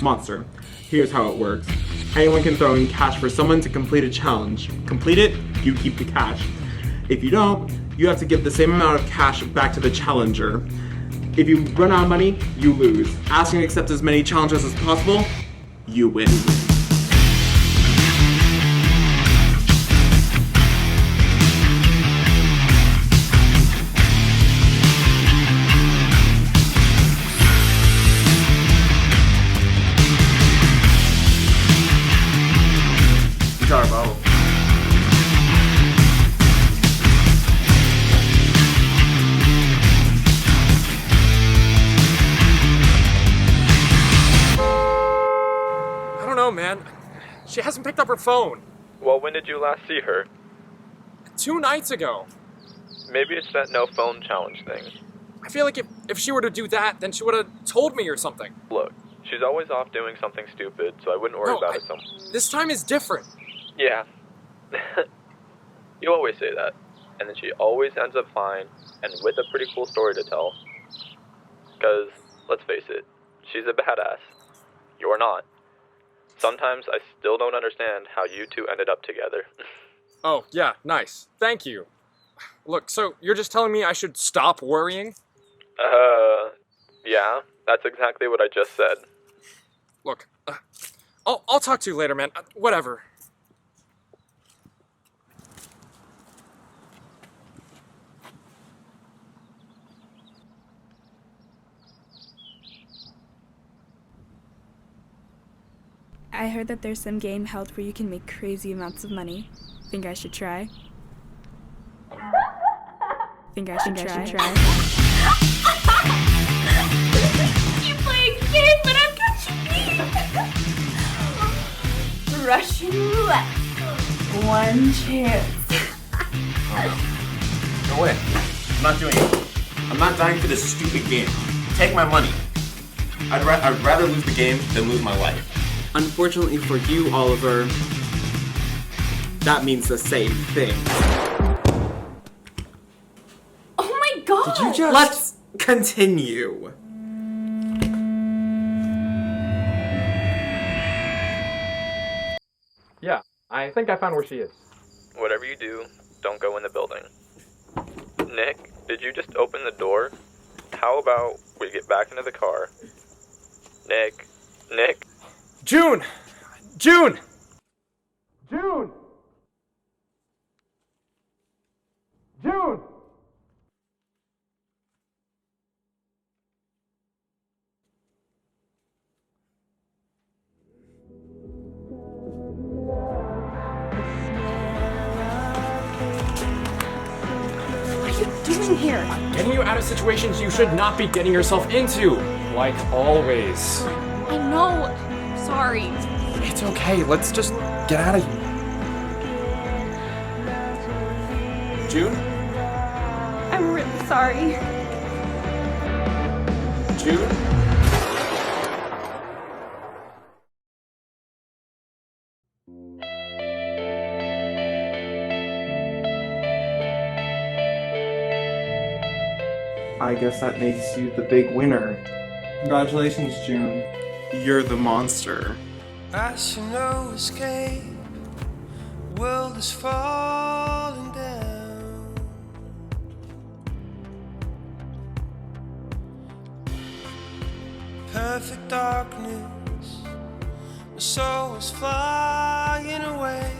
Monster, here's how it works. Anyone can throw in cash for someone to complete a challenge. Complete it, you keep the cash. If you don't, you have to give the same amount of cash back to the challenger. If you run out of money, you lose. Ask and accept as many challenges as possible, you win. Guitar bottle. I don't know, man. She hasn't picked up her phone. Well, when did you last see her? 2 nights ago. Maybe it's that no phone challenge thing. I feel like if she were to do that, then she would have told me or something. Look, she's always off doing something stupid, so I wouldn't worry about it so much. This time is different. Yeah. You always say that. And then she always ends up fine and with a pretty cool story to tell. Because, let's face it, she's a badass. You're not. Sometimes I still don't understand how you two ended up together. Oh, yeah, nice. Thank you. Look, so you're just telling me I should stop worrying? Yeah, that's exactly what I just said. Look, I'll talk to you later, man. Whatever. I heard that there's some game held where you can make crazy amounts of money. Think I should try? Think I should try? You play a game, but I'm catching me. Russian roulette. One chance. No way. I'm not doing it. I'm not dying for this stupid game. Take my money. I'd rather lose the game than lose my life. Unfortunately for you, Oliver, that means the same thing. Oh my god! Did you just... Let's continue. Yeah, I think I found where she is. Whatever you do, don't go in the building. Nick, did you just open the door? How about we get back into the car? Nick? June! June! June! June! What are you doing here? I'm getting you out of situations you should not be getting yourself into. Like always. I know. Sorry. It's okay, let's just get out of here. June? I'm really sorry. June? I guess that makes you the big winner. Congratulations, June. You're the monster. I see no escape. World is falling down. Perfect darkness. My soul is flying away.